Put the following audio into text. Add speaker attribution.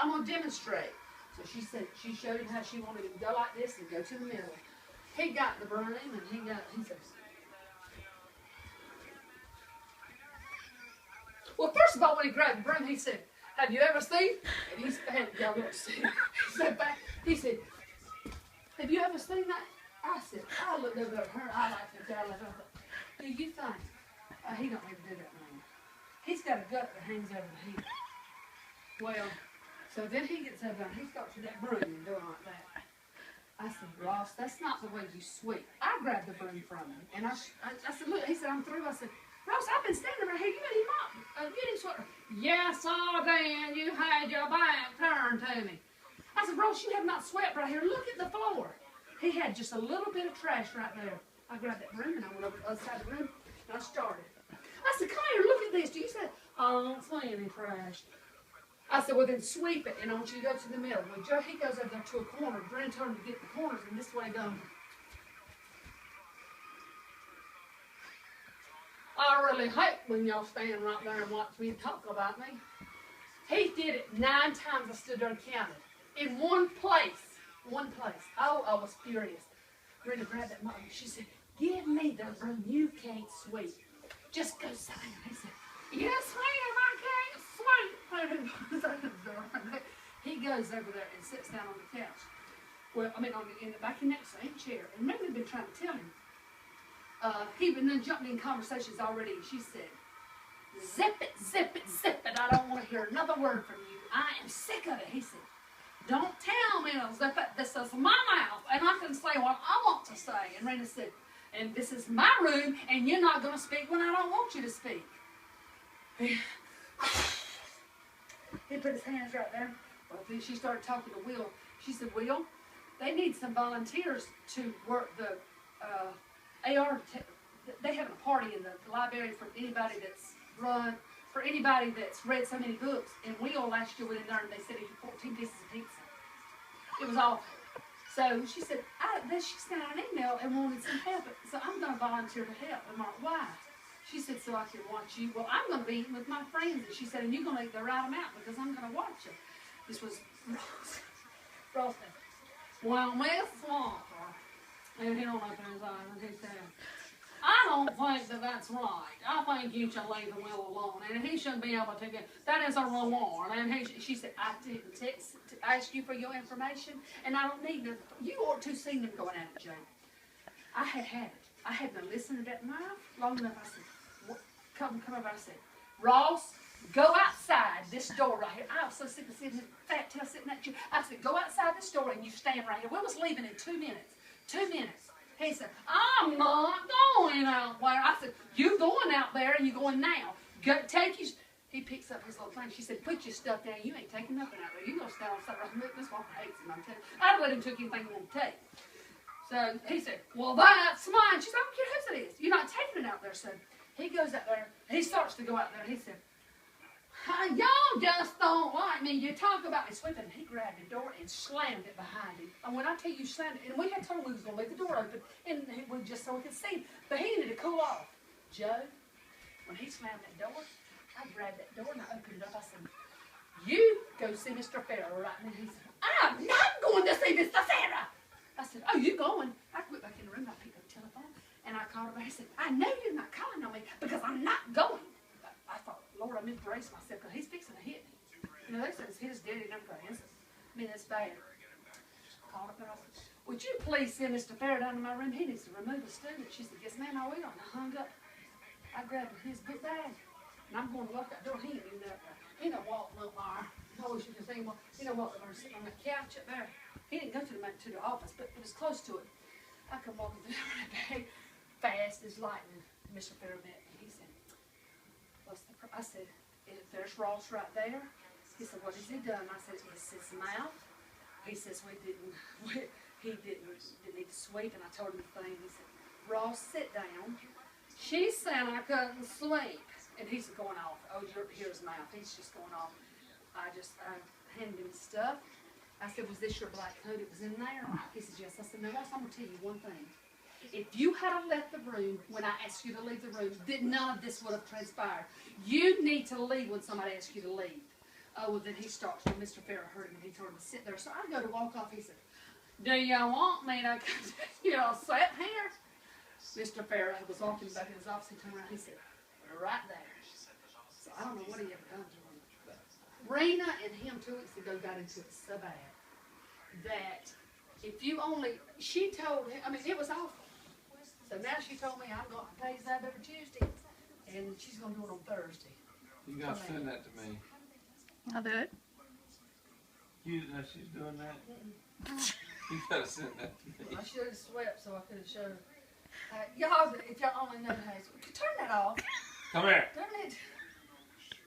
Speaker 1: I'm going to demonstrate. So she said, she showed him how she wanted him to go like this and go to the middle. He got the broom and he says, well, first of all, when he grabbed the broom, he said, have you ever seen? And he said, y'all never seen it. He said, have you ever seen that? I said, I looked over at her, I like the guy, I thought, do you think? He don't need to do that no more. He's got a gut that hangs over the head. Well, so then he gets over and he starts with that broom and doing like that. I said, Ross, that's not the way you sweep. I grabbed the broom from him. And I said, look, he said, I'm through. I said, Ross, I've been standing right here. You need him up. You need sweep. Yes, Dan, you had your back turned to me. I said, Ross, you have not swept right here. Look at the floor. He had just a little bit of trash right there. I grabbed that broom and I went over to the other side of the room and I started. I said, come here, look at this. You said, I don't see any trash. I said, well, then sweep it, and I want you to go to the middle. Well, Joe, he goes over there to a corner. Brent told him to get the corners, and this way goes. I really hate when y'all stand right there and watch me talk about me. He did it 9 times. I stood there and counted. In one place. One place. Oh, I was furious. Brenda grabbed that mug. She said, give me the broom. You can't sweep. Just go sit down. He said, yes, ma'am, I can't sweep. He goes over there and sits down on the couch. Well, I mean, back in that same chair. And Mary had been trying to tell him. He then jumped in conversations already. And she said, zip it, zip it, zip it. I don't want to hear another word from you. I am sick of it. He said, don't tell me to zip it. This is my mouth. And I can say what I want to say. And Rena said, and this is my room, and you're not going to speak when I don't want you to speak. He put his hands right there. Well, then she started talking to Will. She said, Will, they need some volunteers to work the AR. They're having a party in the library for anybody that's read so many books. And Will last year went in there and they said he had 14 pieces of pizza. It was awful. So she said, she sent out an email and wanted some help. So I'm going to volunteer to help. I'm like, why? She said, so I can watch you. Well, I'm going to be with my friends. And she said, and you're going to write them out because I'm going to watch you. This was Ross. Well, Miss Walker. And he don't open his eyes and he said, I don't think that's right. I think you should leave the Will alone. And he shouldn't be able to get, that is a reward. And she said, I didn't text to ask you for your information, and I don't need to. You ought to see them going at it, Jane. I had it. I had been listening to that mouth long enough. I said, come over. I said, Ross, go outside this door right here. I was so sick of sitting in fat tail sitting at you. I said, go outside this door and you stand right here. We was leaving in 2 minutes. 2 minutes. He said, I'm not going out there. I said, you going out there and you going now. Go, he picks up his little thing. She said, put your stuff down. You ain't taking nothing out there. You gonna stand on the side. Miss Walker hates him. I'm telling you. I'd let him take anything you want to take. So he said, well, that's mine. She said, I don't care whose it is. You're not taking it out there. So he goes out there. He starts to go out there. He said, y'all just don't like me. You talk about me sweeping. And he grabbed the door and slammed it behind him. And when I tell you slammed it, and we had told him we was going to leave the door open, and we just so we could see him. But he needed to cool off. Joe, when he slammed that door, I grabbed that door and I opened it up. I said, you go see Mr. Farrell right now. He said, I'm not going to see Mr. Farrell. I said, oh, you going? I went back in the room. I picked up the telephone and I called him. I said, I know you're not calling on me because I'm not going. I thought, Lord, I'm in brace myself because he's fixing to hit me. You know, they said his daddy and everything. I mean, it's bad. Called up and I said, would you please send Mr. Farrell down to my room? He needs to remove a student. She said, yes, ma'am, I will. And I hung up. I grabbed his book bag. And I'm going to lock that door. He ain't even up there. He done walked a little while. I wish you could see him. He done walked over sitting on that couch up there. He didn't go to the office, but it was close to it. I come walking through my bag fast as lightning. Mr. Farrell met me. He said, I said, there's Ross right there. He said, what has he done? I said, it's his mouth. He says, he didn't need to sweep. And I told him the thing. He said, Ross, sit down. She said I couldn't sleep. And he's going off. Oh, here's his mouth. He's just going off. I handed him his stuff. I said, was this your black coat? It was in there. He said, yes. I said, no, Ross, I'm going to tell you one thing. If you had left the room when I asked you to leave the room, then none of this would have transpired. You need to leave when somebody asks you to leave. Oh, well, then he starts, when Mr. Farrah heard him, and he told him to sit there. So I go to walk off, he said, do you want me to continue to sit here? Mr. Farrah was walking back in his office, he turned around, he said, right there. So I don't know what he ever done to him. But Rena and him 2 weeks ago got into it so bad that if you only, she told him, I mean, it was awful. So now she told me I'm going to pay his up every Tuesday, and she's going to do it on Thursday.
Speaker 2: You gotta send that to me.
Speaker 3: I'll do it.
Speaker 2: You know she's doing that? You gotta send that to me.
Speaker 1: I should have swept so I could have showed. Y'all, if y'all only know how, turn that off.
Speaker 2: Come here.
Speaker 1: Turn it.